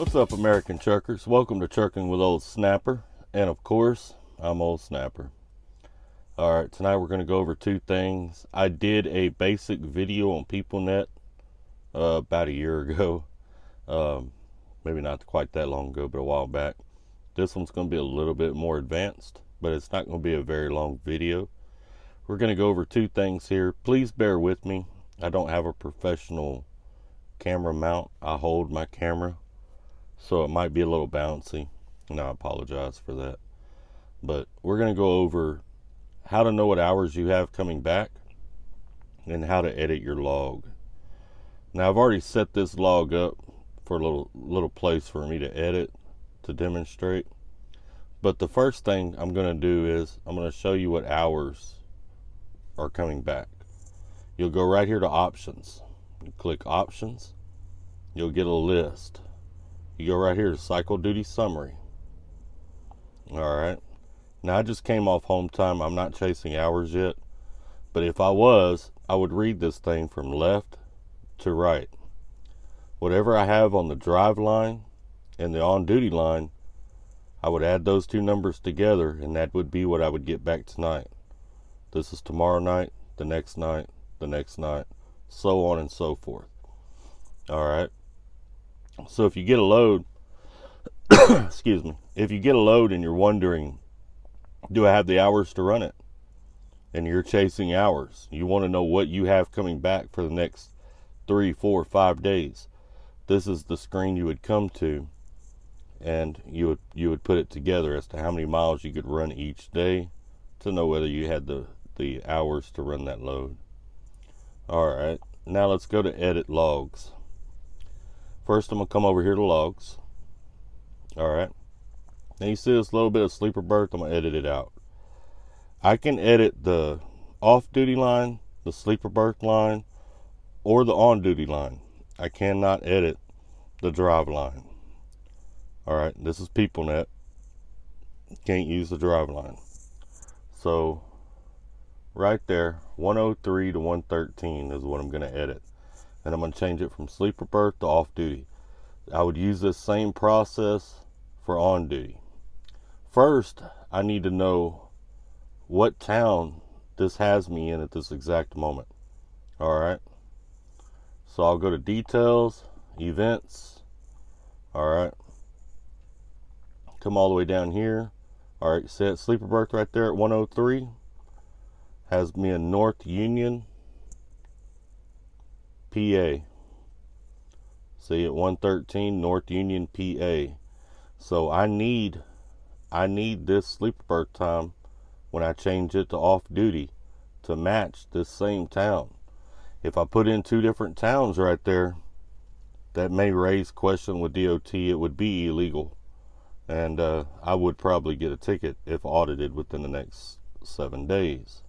What's up, American truckers? Welcome to Trucking with Old Snapper, and of course, I'm Old Snapper. Alright, tonight we're going to go over two things. I did a basic video on Peoplenet about a year ago. Maybe not quite that long ago, but a while back. This one's going to be a little bit more advanced, but it's not going to be a very long video. We're going to go over two things here. Please bear with me. I don't have a professional camera mount. I hold my camera, so it might be a little bouncy, and I apologize for that. But we're going to go over how to know what hours you have coming back and how to edit your log. Now, I've already set this log up for a little place for me to edit to demonstrate. But the first thing I'm going to do is I'm going to show you what hours are coming back. You'll go right here to options. You click options. You'll get a list. You go right here to cycle duty summary. Alright. Now I just came off home time. I'm not chasing hours yet. But if I was, I would read this thing from left to right. Whatever I have on the drive line and the on duty line, I would add those two numbers together, and that would be what I would get back tonight. This is tomorrow night, the next night, the next night, so on and so forth. Alright. So if you get a load, excuse me, if you get a load and you're wondering, do I have the hours to run it? And you're chasing hours. You want to know what you have coming back for the next 3, 4, 5 days. This is the screen you would come to, and you would put it together as to how many miles you could run each day to know whether you had the hours to run that load. Alright, now let's go to edit logs. First, I'm going to come over here to logs. Alright. Now you see this little bit of sleeper berth. I'm going to edit it out. I can edit the off-duty line, the sleeper berth line, or the on-duty line. I cannot edit the drive line. Alright, this is Peoplenet. Can't use the drive line. So, right there, 103 to 113 is what I'm going to edit. And I'm going to change it from sleeper berth to off-duty. I would use this same process for on-duty. First, I need to know what town this has me in at this exact moment. Alright. So I'll go to details, events. Alright. Come all the way down here. Alright, set sleeper berth right there at 103. Has me in North Union, PA. See, at 113, North Union, PA. So I need this sleeper berth time when I change it to off duty to match this same town. If I put in two different towns right there, that may raise question with DOT. It would be illegal, and I would probably get a ticket if audited within the next 7 days.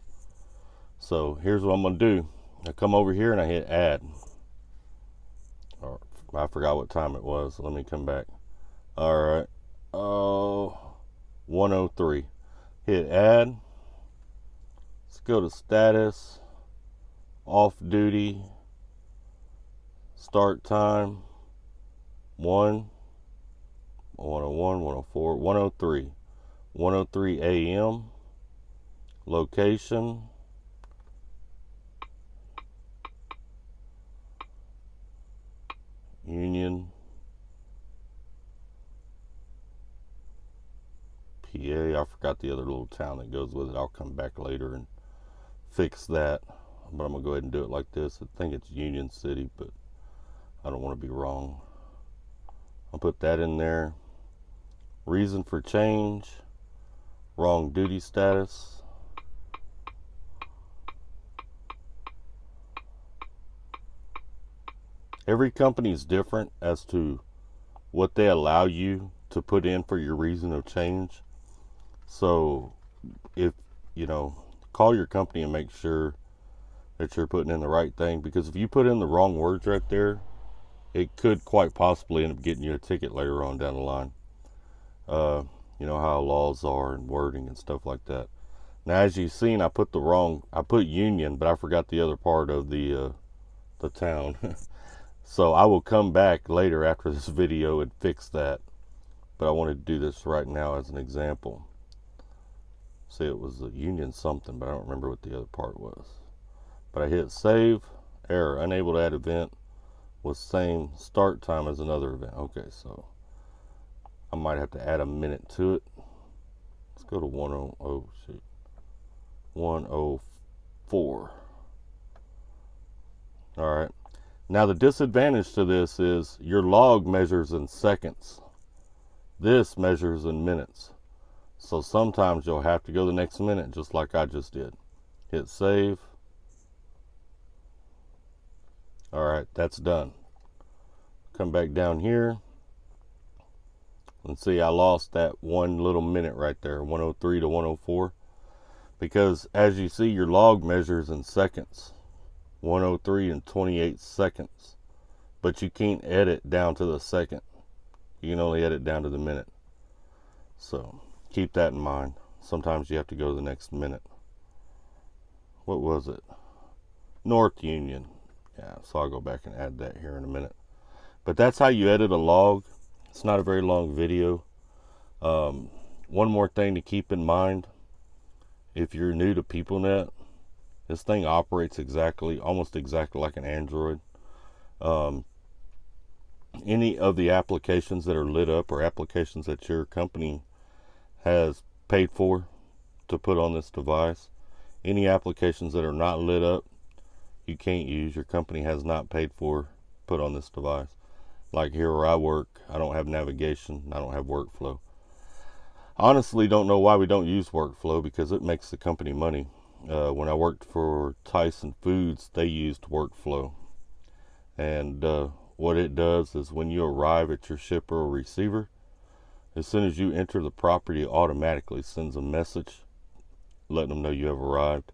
So here's what I'm going to do. I come over here and I hit add. Or I forgot what time it was. Let me come back. Alright. 103. Hit add. Let's go to status. Off duty. Start time. 101, 104, 103. 103 a.m. Location. Union, PA. I forgot the other little town that goes with it. I'll come back later and fix that, but I'm gonna go ahead and do it like this. I think it's Union City, but I don't want to be wrong. I'll put that in there. Reason for change, wrong duty status. Every company is different as to what they allow you to put in for your reason of change. So if, call your company and make sure that you're putting in the right thing, because if you put in the wrong words right there, it could quite possibly end up getting you a ticket later on down the line. You know how laws are and wording and stuff like that. Now, as you've seen, I put Union, but I forgot the other part of the town. So I will come back later after this video and fix that. But I wanted to do this right now as an example. See, it was a union something, but I don't remember what the other part was. But I hit save, error, unable to add event with same start time as another event. Okay, so I might have to add a minute to it. Let's go to 104. All right. Now the disadvantage to this is your log measures in seconds. This measures in minutes. So sometimes you'll have to go the next minute, just like I just did. Hit save. All right, that's done. Come back down here and see I lost that one little minute right there, 103 to 104, because as you see, your log measures in seconds, 103 and 28 seconds, but you can't edit down to the second. You can only edit down to the minute. So keep that in mind. Sometimes you have to go to the next minute. What was it? North Union. Yeah, so I'll go back and add that here in a minute. But that's how you edit a log. It's not a very long video. One more thing to keep in mind, if you're new to Peoplenet, this thing operates almost exactly like an Android. Any of the applications that are lit up or applications that your company has paid for to put on this device, any applications that are not lit up, you can't use. Your company has not paid for put on this device. Like here where I work, I don't have navigation, I don't have workflow. Honestly, don't know why we don't use workflow, because it makes the company money. When I worked for Tyson Foods, they used workflow. And what it does is when you arrive at your shipper or receiver, as soon as you enter the property, it automatically sends a message letting them know you have arrived.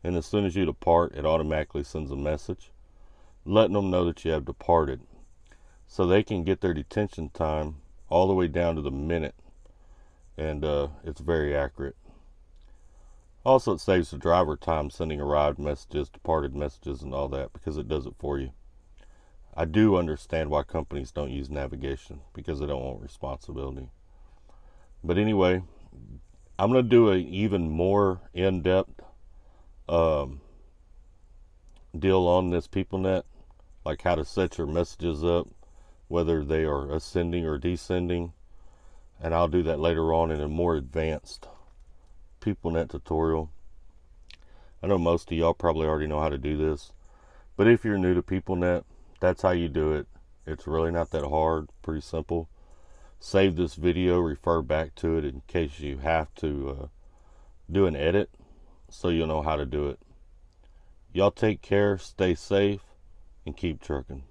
And as soon as you depart, it automatically sends a message letting them know that you have departed. So they can get their detention time all the way down to the minute. And it's very accurate. Also, it saves the driver time sending arrived messages, departed messages, and all that, because it does it for you. I do understand why companies don't use navigation, because they don't want responsibility. But anyway, I'm going to do an even more in-depth deal on this Peoplenet, like how to set your messages up, whether they are ascending or descending. And I'll do that later on in a more advanced Peoplenet tutorial. I know most of y'all probably already know how to do this, but if you're new to Peoplenet, that's how you do it. It's really not that hard, pretty simple. Save this video, refer back to it in case you have to do an edit, so you'll know how to do it. Y'all take care, stay safe, and keep trucking.